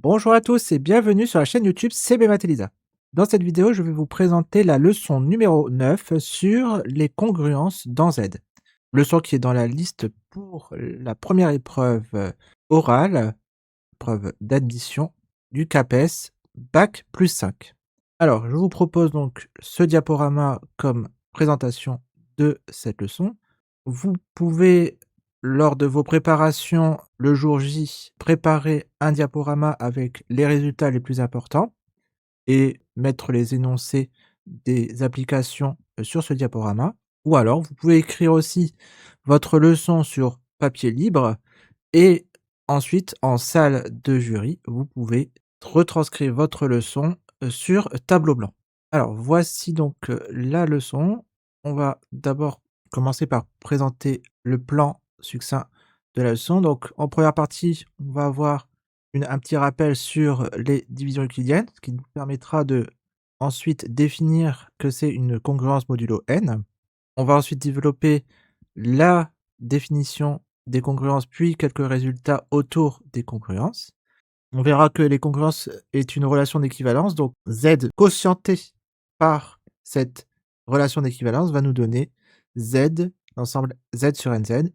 Bonjour à tous et bienvenue sur la chaîne YouTube CB Math Elisa. Dans cette vidéo, je vais vous présenter la leçon numéro 9 sur les congruences dans Z. Leçon qui est dans la liste pour la première épreuve orale, épreuve d'admission du CAPES Bac plus 5. Alors, je vous propose donc ce diaporama comme présentation de cette leçon. Vous pouvez, lors de vos préparations le jour J, préparer un diaporama avec les résultats les plus importants et mettre les énoncés des applications sur ce diaporama. Ou alors, vous pouvez écrire aussi votre leçon sur papier libre et ensuite, en salle de jury, vous pouvez retranscrire votre leçon sur tableau blanc. Alors, voici donc la leçon. On va d'abord commencer par présenter le plan succinct de la leçon. Donc, en première partie, on va avoir un petit rappel sur les divisions euclidiennes, ce qui nous permettra de ensuite définir que c'est une congruence modulo n. On va ensuite développer la définition des congruences, puis quelques résultats autour des congruences. On verra que les congruences est une relation d'équivalence, donc Z quotienté par cette relation d'équivalence va nous donner Z, l'ensemble Z sur NZ.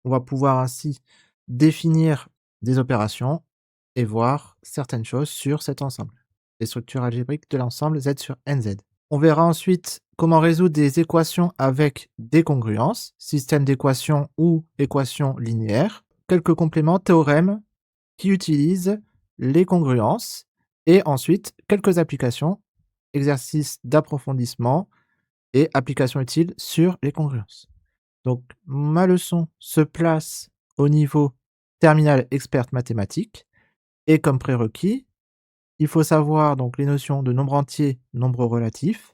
On va pouvoir ainsi définir des opérations et voir certaines choses sur cet ensemble, les structures algébriques de l'ensemble Z sur NZ. On verra ensuite comment résoudre des équations avec des congruences, système d'équations ou équations linéaires, quelques compléments, théorèmes qui utilisent les congruences, et ensuite quelques applications, exercices d'approfondissement et applications utiles sur les congruences. Donc ma leçon se place au niveau terminal expert mathématique, et comme prérequis, il faut savoir donc les notions de nombre entier, nombre relatif,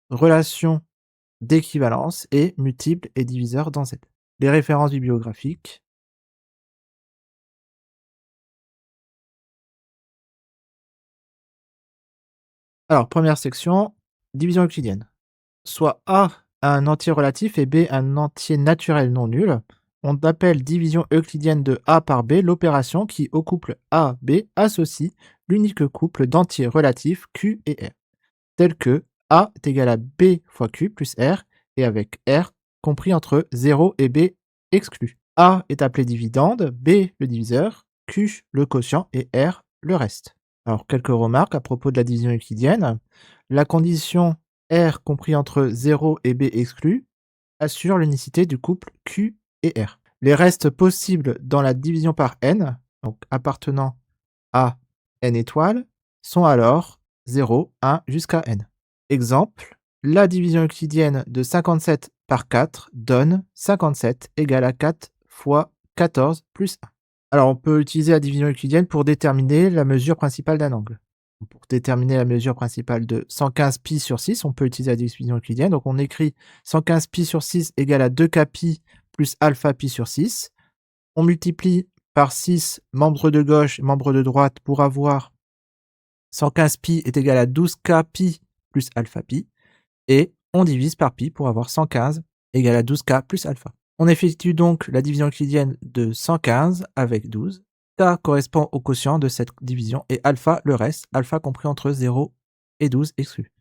relation d'équivalence et multiples et diviseurs dans Z. Les références bibliographiques. Alors, première section, division euclidienne. Soit A a un entier relatif et B un entier naturel non nul. On appelle division euclidienne de A par B l'opération qui, au couple A-B, associe l'unique couple d'entiers relatifs Q et R, tel que A est égal à B fois Q plus R, et avec R compris entre 0 et B exclu. A est appelé dividende, B le diviseur, Q le quotient et R le reste. Alors, quelques remarques à propos de la division euclidienne. La condition R compris entre 0 et B exclu assure l'unicité du couple Q et R. Les restes possibles dans la division par n, donc appartenant à n étoiles, sont alors 0, 1 jusqu'à n. Exemple, la division euclidienne de 57 par 4 donne 57 égale à 4 fois 14 plus 1. Alors, on peut utiliser la division euclidienne pour déterminer la mesure principale d'un angle. Pour déterminer la mesure principale de 115 pi sur 6, on peut utiliser la division euclidienne. Donc, on écrit 115 pi sur 6 égale à 2k pi plus alpha pi sur 6. On multiplie par 6 membres de gauche et membres de droite pour avoir 115 pi est égal à 12k pi plus alpha pi. Et on divise par pi pour avoir 115 égale à 12k plus alpha. On effectue donc la division euclidienne de 115 avec 12. K correspond au quotient de cette division et alpha le reste, alpha compris entre 0 et 12 exclu.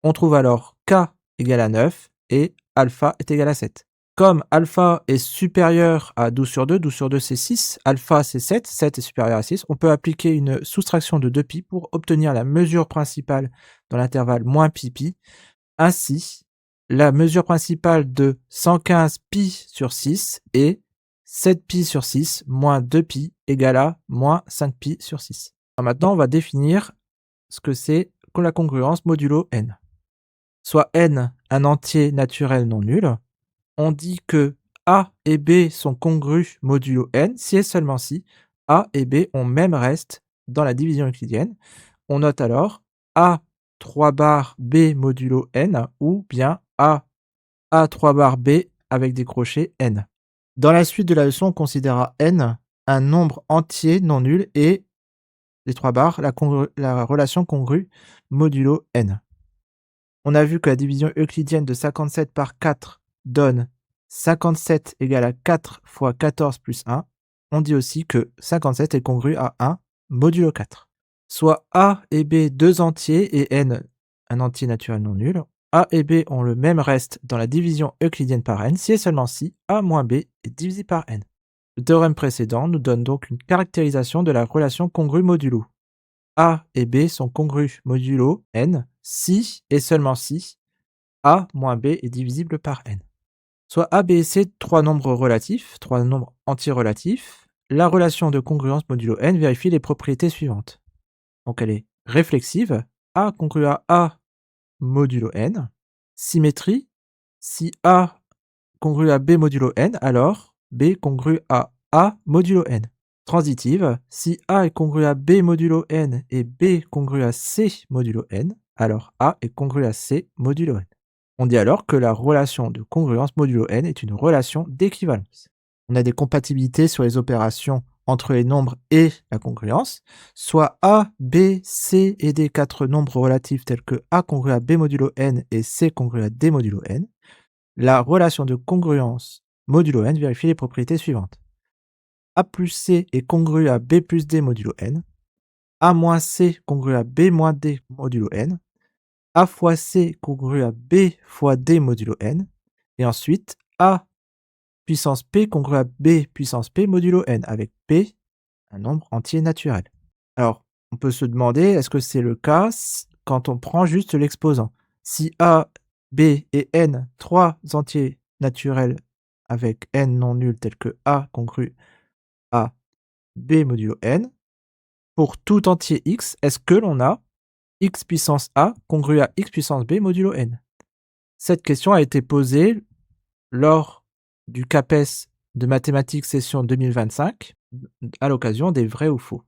On trouve alors K égale à 9 et alpha est égal à 7. Comme alpha est supérieur à 12 sur 2 c'est 6, alpha c'est 7, 7 est supérieur à 6, on peut appliquer une soustraction de 2pi pour obtenir la mesure principale dans l'intervalle moins pi pi. Ainsi, la mesure principale de 115 pi sur 6 est 7 pi sur 6 moins 2 pi égale à moins 5 pi sur 6. Alors maintenant, on va définir ce que c'est que la congruence modulo n. Soit n un entier naturel non nul, on dit que A et B sont congrus modulo n si et seulement si A et B ont même reste dans la division euclidienne. On note alors A 3 bar B modulo n ou bien A 3 bar B avec des crochets n. Dans la suite de la leçon, on considérera n un nombre entier non nul et les 3 barres la relation congrue modulo n. On a vu que la division euclidienne de 57 par 4 donne 57 égale à 4 fois 14 plus 1. On dit aussi que 57 est congru à 1 modulo 4. Soit A et B deux entiers et n un entier naturel non nul. A et B ont le même reste dans la division euclidienne par n si et seulement si A moins B est divisé par n. Le théorème précédent nous donne donc une caractérisation de la relation congrue modulo. A et B sont congrus modulo n si et seulement si A moins B est divisible par n. Soit A, B et C trois nombres relatifs, trois nombres entiers relatifs. La relation de congruence modulo n vérifie les propriétés suivantes. Donc elle est réflexive, A congru à A modulo n. Symétrie, si A congru à B modulo n, alors B congru à A modulo n. Transitive, si A est congru à B modulo n et B congru à C modulo n, alors A est congru à C modulo n. On dit alors que la relation de congruence modulo n est une relation d'équivalence. On a des compatibilités sur les opérations entre les nombres et la congruence, soit A, B, C et D quatre nombres relatifs tels que A congru à B modulo n et C congru à D modulo n. La relation de congruence modulo n vérifie les propriétés suivantes. A plus C est congru à B plus D modulo n. A moins C congru à B moins D modulo n. A fois C congru à B fois D modulo n. Et ensuite, A puissance P congru à B puissance P modulo n, avec P un nombre entier naturel. Alors, on peut se demander, est-ce que c'est le cas quand on prend juste l'exposant? Si A, B et n, trois entiers naturels avec n non nul tels que A congru à B modulo n, pour tout entier x, est-ce que l'on a x puissance A congru à x puissance B modulo n? Cette question a été posée lors du CAPES de mathématiques session 2025 à l'occasion des vrais ou faux.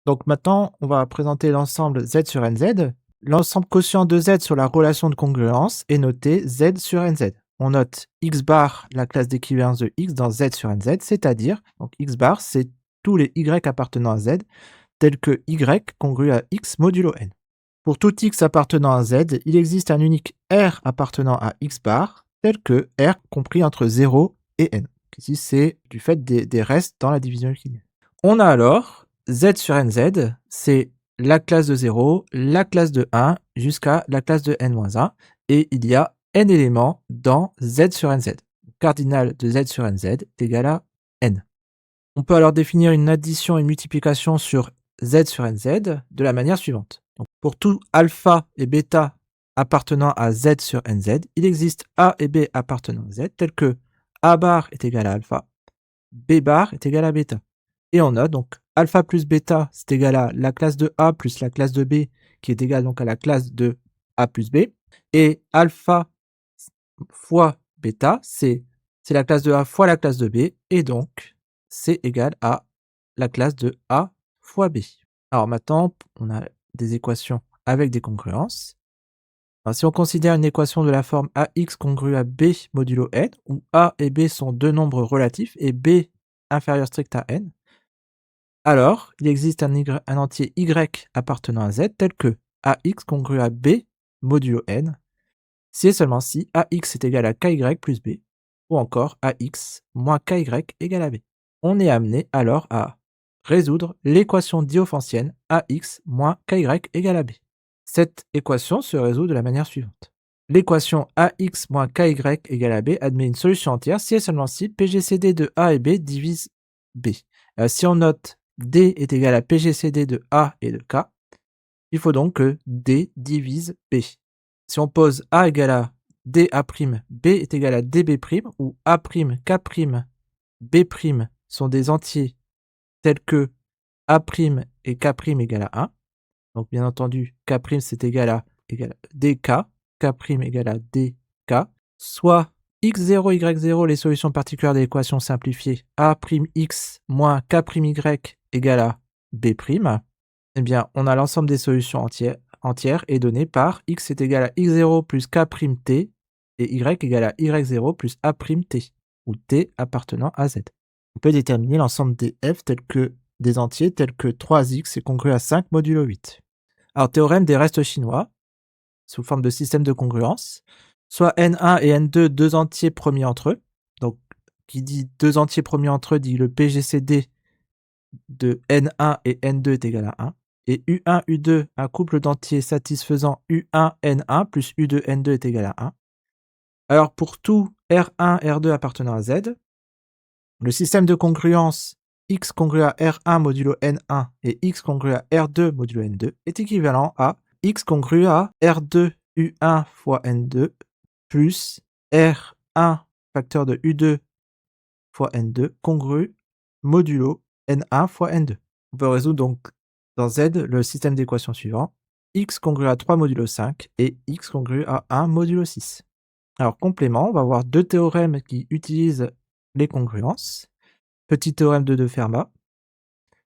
Donc maintenant, on va présenter l'ensemble Z sur NZ. L'ensemble quotient de Z sur la relation de congruence est noté Z sur NZ. On note x bar, la classe d'équivalence de x dans Z sur NZ, c'est-à-dire, donc x bar, c'est tous les y appartenant à Z, tels que y congru à x modulo n. Pour tout x appartenant à Z, il existe un unique R appartenant à x bar, tel que R compris entre 0 et n. Ici, c'est du fait des restes dans la division euclidienne. On a alors Z sur NZ, c'est la classe de 0, la classe de 1, jusqu'à la classe de n-1, et il y a n éléments dans Z sur NZ. Le cardinal de Z sur NZ est égal à n. On peut alors définir une addition et une multiplication sur Z sur NZ de la manière suivante. Donc, pour tout alpha et bêta appartenant à Z sur NZ, il existe A et B appartenant à Z, tels que A bar est égal à alpha, B bar est égal à bêta. Et on a donc alpha plus bêta, c'est égal à la classe de A plus la classe de B, qui est égale donc à la classe de A plus B. Et alpha fois bêta, c'est la classe de A fois la classe de B, et donc c'est égal à la classe de A fois B. Alors maintenant, on a des équations avec des congruences. Alors, si on considère une équation de la forme AX congrue à B modulo n, où A et B sont deux nombres relatifs et B inférieur strict à n, alors il existe un entier Y appartenant à Z tel que AX congrue à B modulo n, si et seulement si AX est égal à KY plus B, ou encore AX moins KY égale à B. On est amené alors à résoudre l'équation diophantienne AX moins KY égale à B. Cette équation se résout de la manière suivante. L'équation AX moins KY égale à B admet une solution entière si et seulement si PGCD de A et B divise B. Si on note D est égal à PGCD de A et de K, il faut donc que D divise B. Si on pose A égale à DA', B est égal à DB', où A', K', B' sont des entiers tels que A' et K' égale à 1. Donc bien entendu, K' c'est égal à DK, K' égale à DK, soit x0, y0, les solutions particulières de l'équation simplifiée, A'x moins K'y égale à B', eh bien on a l'ensemble des solutions entières est donné par x est égal à x0 plus K't et y égale à y0 plus A'T, où t appartenant à z. On peut déterminer l'ensemble des f des entiers tels que 3x est congru à 5 modulo 8. Alors, théorème des restes chinois, sous forme de système de congruence, soit n1 et n2, deux entiers premiers entre eux. Donc, qui dit deux entiers premiers entre eux dit le PGCD de N1 et N2 est égal à 1, et U1, U2, un couple d'entiers satisfaisant U1, N1 plus U2, N2 est égal à 1. Alors pour tout R1, R2 appartenant à Z, le système de congruence X congru à R1 modulo N1 et X congru à R2 modulo N2 est équivalent à X congru à R2 U1 fois N2 plus R1 facteur de U2 fois N2 congru modulo N1 fois N2. On peut résoudre donc dans Z le système d'équations suivant. X congru à 3 modulo 5 et X congru à 1 modulo 6. Alors complément, on va avoir deux théorèmes qui utilisent les congruences. Petit théorème de De Fermat.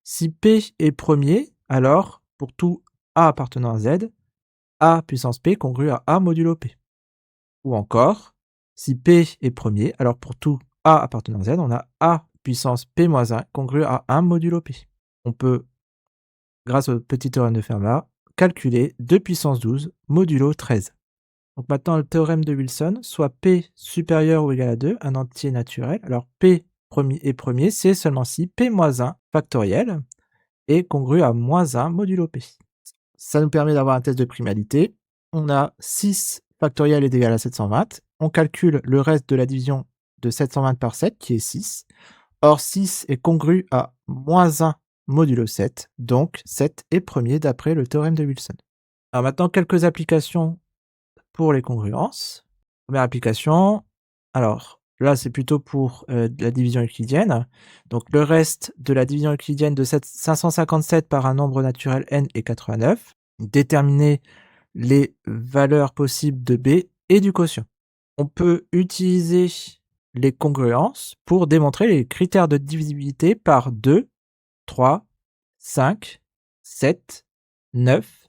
Si P est premier, alors pour tout A appartenant à Z, A puissance P congru à A modulo P. Ou encore, si P est premier, alors pour tout A appartenant à Z, on a A puissance P moins 1 congru à 1 modulo P. On peut, grâce au petit théorème de Fermat, calculer 2 puissance 12 modulo 13. Donc maintenant, le théorème de Wilson, soit P supérieur ou égal à 2, un entier naturel. Alors P est premier, c'est seulement si P moins 1 factoriel est congru à moins 1 modulo P. Ça nous permet d'avoir un test de primalité. On a 6 factoriel est égal à 720. On calcule le reste de la division de 720 par 7, qui est 6. Or, 6 est congru à moins 1 modulo 7, donc 7 est premier d'après le théorème de Wilson. Alors maintenant, quelques applications pour les congruences. Première application, alors là c'est plutôt pour la division euclidienne. Donc le reste de la division euclidienne de 557 par un nombre naturel n est 89. Déterminer les valeurs possibles de b et du quotient. On peut utiliser les congruences pour démontrer les critères de divisibilité par 2, 3, 5, 7, 9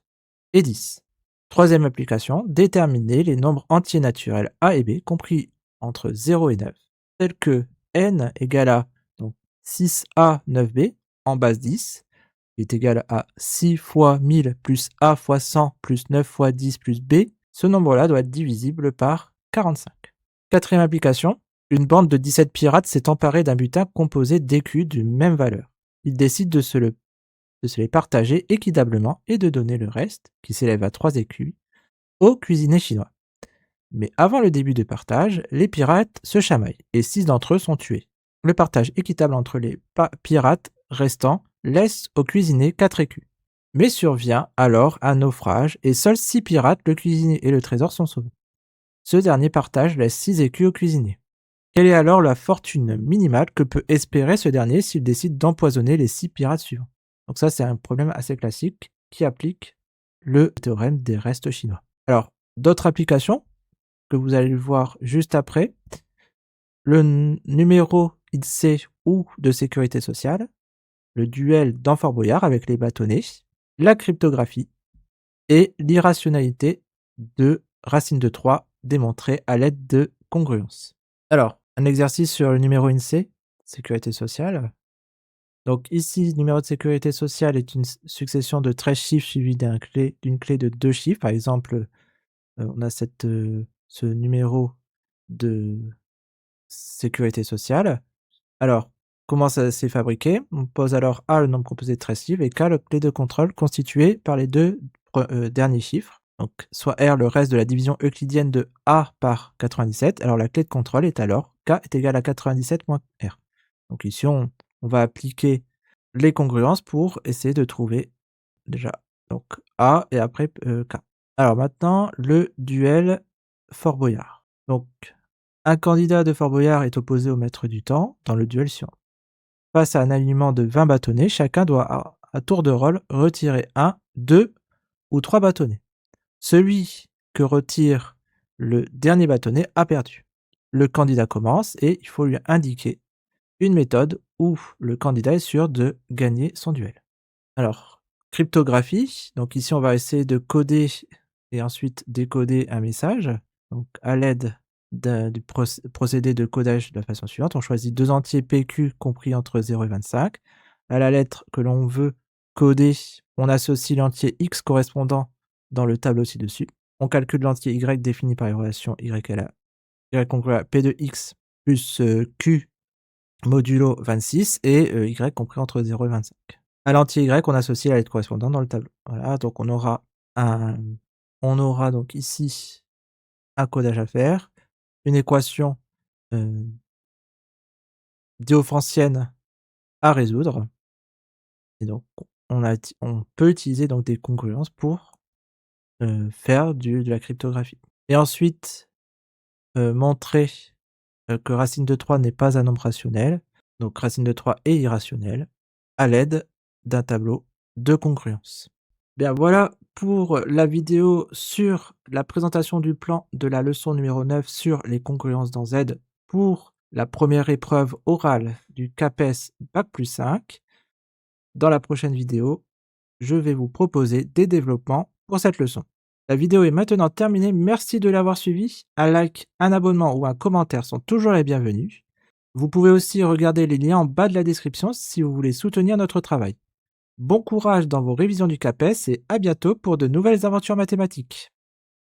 et 10. Troisième application, déterminer les nombres entiers naturels a et b compris entre 0 et 9, tels que n égale à donc, 6a 9b en base 10 est égal à 6 fois 1000 plus a fois 100 plus 9 fois 10 plus b. Ce nombre-là doit être divisible par 45. Quatrième application, une bande de 17 pirates s'est emparée d'un butin composé d'écus d'une même valeur. Ils décident de se les partager équitablement et de donner le reste, qui s'élève à 3 écus, aux cuisiniers chinois. Mais avant le début du partage, les pirates se chamaillent et 6 d'entre eux sont tués. Le partage équitable entre les pirates restants laisse aux cuisiniers 4 écus. Mais survient alors un naufrage et seuls 6 pirates, le cuisinier et le trésor sont sauvés. Ce dernier partage laisse 6 écus au cuisinier. Quelle est alors la fortune minimale que peut espérer ce dernier s'il décide d'empoisonner les 6 pirates suivants? Donc ça, c'est un problème assez classique qui applique le théorème des restes chinois. Alors, d'autres applications que vous allez voir juste après, le numéro INSEE ou de sécurité sociale, le duel dans Fort Boyard avec les bâtonnets, la cryptographie et l'irrationalité de racine de 3 démontrée à l'aide de congruence. Alors, un exercice sur le numéro INSEE, sécurité sociale. Donc ici, le numéro de sécurité sociale est une succession de 13 chiffres suivis d'une clé de 2 chiffres. Par exemple, on a ce numéro de sécurité sociale. Alors, comment ça s'est fabriqué? On pose alors A, le nombre composé de 13 chiffres, et K, la clé de contrôle constituée par les deux derniers chiffres. Donc, soit R, le reste de la division euclidienne de A par 97. Alors, la clé de contrôle est alors K est égal à 97 moins R. Donc ici, on va appliquer les congruences pour essayer de trouver déjà donc A et après K. Alors maintenant, le duel Fort Boyard. Donc, un candidat de Fort Boyard est opposé au maître du temps dans le duel suivant. Face à un alignement de 20 bâtonnets, chacun doit à tour de rôle retirer 1, 2 ou 3 bâtonnets. Celui que retire le dernier bâtonnet a perdu. Le candidat commence et il faut lui indiquer une méthode où le candidat est sûr de gagner son duel. Alors, cryptographie. Donc ici, on va essayer de coder et ensuite décoder un message. Donc à l'aide du procédé de codage de la façon suivante. On choisit deux entiers PQ compris entre 0 et 25. À la lettre que l'on veut coder, on associe l'entier X correspondant dans le tableau ci-dessus. On calcule l'entier Y défini par une relation Y congru à P de X plus Q modulo 26 et y compris entre 0 et 25. À l'entier y, on associe la lettre correspondante dans le tableau. Voilà, donc on aura donc ici un codage à faire, une équation diophantienne à résoudre et donc on peut utiliser donc des congruences pour faire de la cryptographie et ensuite montrer que racine de 3 n'est pas un nombre rationnel, donc racine de 3 est irrationnelle, à l'aide d'un tableau de congruence. Bien voilà pour la vidéo sur la présentation du plan de la leçon numéro 9 sur les congruences dans Z pour la première épreuve orale du CAPES Bac+5. Dans la prochaine vidéo, je vais vous proposer des développements pour cette leçon. La vidéo est maintenant terminée, merci de l'avoir suivi. Un like, un abonnement ou un commentaire sont toujours les bienvenus. Vous pouvez aussi regarder les liens en bas de la description si vous voulez soutenir notre travail. Bon courage dans vos révisions du CAPES et à bientôt pour de nouvelles aventures mathématiques.